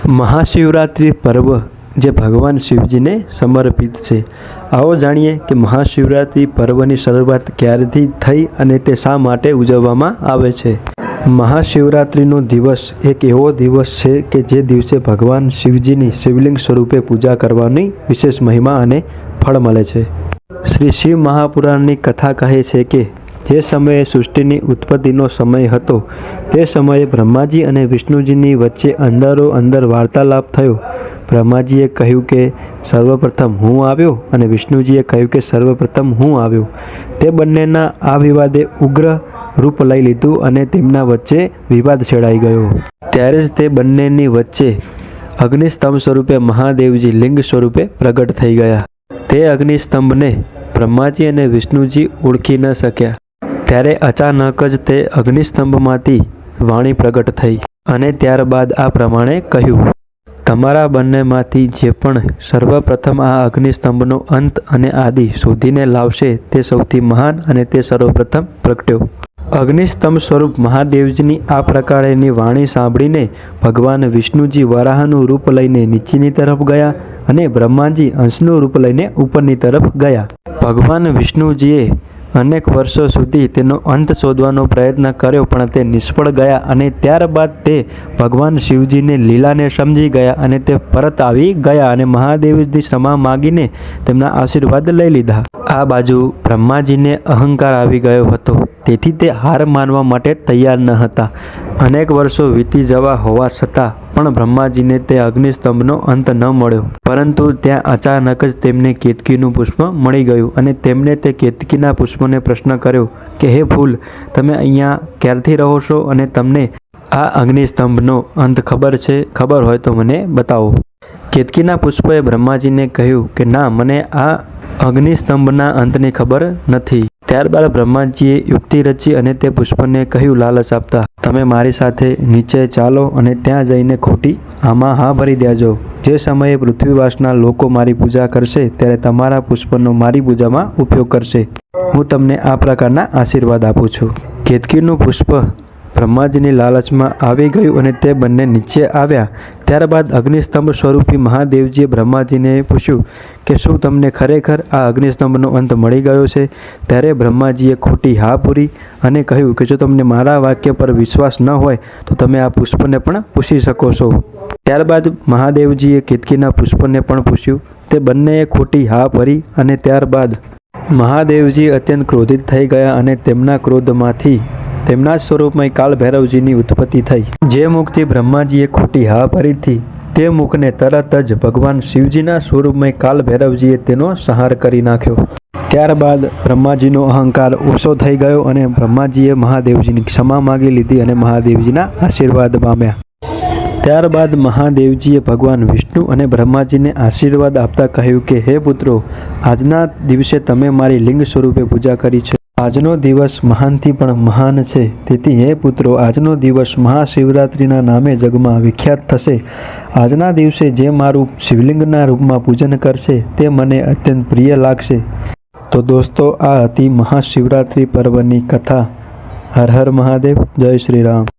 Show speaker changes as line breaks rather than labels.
મહાશિવરાત્રિ પર્વ જે ભગવાન શિવજીને સમર્પિત છે. આવો જાણીએ કે મહાશિવરાત્રિ પર્વની શરૂઆત ક્યારથી થઈ અને તે શા માટે ઉજવવામાં આવે છે. મહાશિવરાત્રિનો દિવસ એક એવો દિવસ છે કે જે દિવસે ભગવાન શિવજીની શિવલિંગ સ્વરૂપે પૂજા કરવાની વિશેષ મહિમા અને ફળ મળે છે. શ્રી શિવ મહાપુરાણની કથા કહે છે કે જે સમયે સૃષ્ટિની ઉત્પત્તિનો સમય હતો તે સમયે બ્રહ્માજી અને વિષ્ણુજીની વચ્ચે અંદરો અંદર વાર્તાલાપ થયો. બ્રહ્માજીએ કહ્યું કે સર્વપ્રથમ હું આવ્યો અને વિષ્ણુજીએ કહ્યું કે સર્વપ્રથમ હું આવ્યો. તે બંનેના આ વિવાદે ઉગ્ર રૂપ લઈ લીધું અને તેમના વચ્ચે વિવાદ છેડાઈ ગયો. ત્યારે જ તે બંનેની વચ્ચે અગ્નિસ્તંભ સ્વરૂપે મહાદેવજી લિંગ સ્વરૂપે પ્રગટ થઈ ગયા. તે અગ્નિસ્તંભને બ્રહ્માજી અને વિષ્ણુજી ઓળખી ન શક્યા. ત્યારે અચાનક જ તે અગ્નિસ્તંભમાંથી વાણી પ્રગટ થઈ અને ત્યારબાદ આ પ્રમાણે કહ્યું, તમારા બંનેમાંથી જે પણ સર્વપ્રથમ આ અગ્નિસ્તંભનો અંત અને આદિ શોધીને લાવશે તે સૌથી મહાન અને તે સર્વપ્રથમ પ્રગટ્યો. અગ્નિસ્તંભ સ્વરૂપ મહાદેવજીની આ પ્રકારેની વાણી સાંભળીને ભગવાન વિષ્ણુજી વરાહનું રૂપ લઈને નીચેની તરફ ગયા અને બ્રહ્માજી અંશનું રૂપ લઈને ઉપરની તરફ ગયા. ભગવાન વિષ્ણુજીએ અનેક વર્ષો સુધી તેનો અંત શોધવાનો પ્રયત્ન કર્યો પણ તે નિષ્ફળ ગયા અને ત્યારબાદ તે ભગવાન શિવજીને લીલાને સમજી ગયા અને તે પરત આવી ગયા અને મહાદેવની ક્ષમા માગીને તેમના આશીર્વાદ લઈ લીધા. આ બાજુ બ્રહ્માજીને અહંકાર આવી ગયો હતો, તેથી તે હાર માનવા માટે તૈયાર ન હતા. અનેક વર્ષો વીતી જવા હોવા છતાં પણ બ્રહ્માજીને તે અગ્નિસ્તંભનો અંત ન મળ્યો, પરંતુ ત્યાં અચાનક જ તેમને કેતકીનું પુષ્પ મળી ગયું અને તેમણે તે કેતકીના પુષ્પને પ્રશ્ન કર્યો કે હે ફૂલ, તમે અહીંયા ક્યારથી રહો છો અને તમને આ અગ્નિસ્તંભનો અંત ખબર છે? ખબર હોય તો મને બતાવો. કેતકીના પુષ્પએ બ્રહ્માજીને કહ્યું કે ના, મને આ અગ્નિસ્તંભના અંતની ખબર નથી. ત્યારબાદ બ્રહ્માજીએ યુક્તિ રચી અને તે પુષ્પને કહ્યું લાલચ આપતા, તમે મારી સાથે નીચે ચાલો અને ત્યાં જઈને ખોટી આમાં હા ભરી દેજો. જે સમયે પૃથ્વીવાસના લોકો મારી પૂજા કરશે ત્યારે તમારા પુષ્પનો મારી પૂજામાં ઉપયોગ કરશે. હું તમને આ પ્રકારના આશીર્વાદ આપું છું. કેતકીનું પુષ્પ બ્રહ્માજીની લાલચમાં આવી ગયું અને તે બંને નીચે આવ્યા. ત્યારબાદ અગ્નિસ્તંભ સ્વરૂપી મહાદેવજીએ બ્રહ્માજીને પૂછ્યું કે શું તમને ખરેખર આ અગ્નિસ્તંભનો અંત મળી ગયો છે? ત્યારે બ્રહ્માજીએ ખોટી હા પૂરી અને કહ્યું કે જો તમને મારા વાક્ય પર વિશ્વાસ ન હોય તો તમે આ પુષ્પને પણ પૂછી શકો છો. ત્યારબાદ મહાદેવજીએ કેતકીના પુષ્પને પણ પૂછ્યું. તે બંનેએ ખોટી હા ભરી અને ત્યારબાદ મહાદેવજી અત્યંત ક્રોધિત થઈ ગયા અને તેમના ક્રોધમાંથી તેમના સ્વરૂપમાં કાલ ભૈરવજીની ઉત્પત્તિ થઈ. જે મુખથી બ્રહ્માજીએ ખોટી હા ભરી હતી તે મુખને તરત જ ભગવાન શિવજીના સ્વરૂપમાં કાલ ભૈરવજીએ તેનો સંહાર કરી નાખ્યો. ત્યારબાદ બ્રહ્માજીનો અહંકાર ઓછો થઈ ગયો અને બ્રહ્માજીએ મહાદેવજીની ક્ષમા માગી લીધી અને મહાદેવજીના આશીર્વાદ પામ્યા. ત્યારબાદ મહાદેવજીએ ભગવાન વિષ્ણુ અને બ્રહ્માજીને આશીર્વાદ આપતા કહ્યું કે હે પુત્રો, આજના દિવસે તમે મારી લિંગ સ્વરૂપે પૂજા કરી છે. આજનો દિવસ મહાનથી પણ મહાન છે. તેથી હે પુત્રો, આજનો દિવસ મહાશિવરાત્રિના નામે જગમાં વિખ્યાત થશે. આજના દિવસે જે મારું શિવલિંગના રૂપમાં પૂજન કરશે તે મને અત્યંત પ્રિય લાગશે. તો દોસ્તો, આ હતી મહાશિવરાત્રિ પર્વની કથા. હર હર મહાદેવ. જય શ્રી રામ.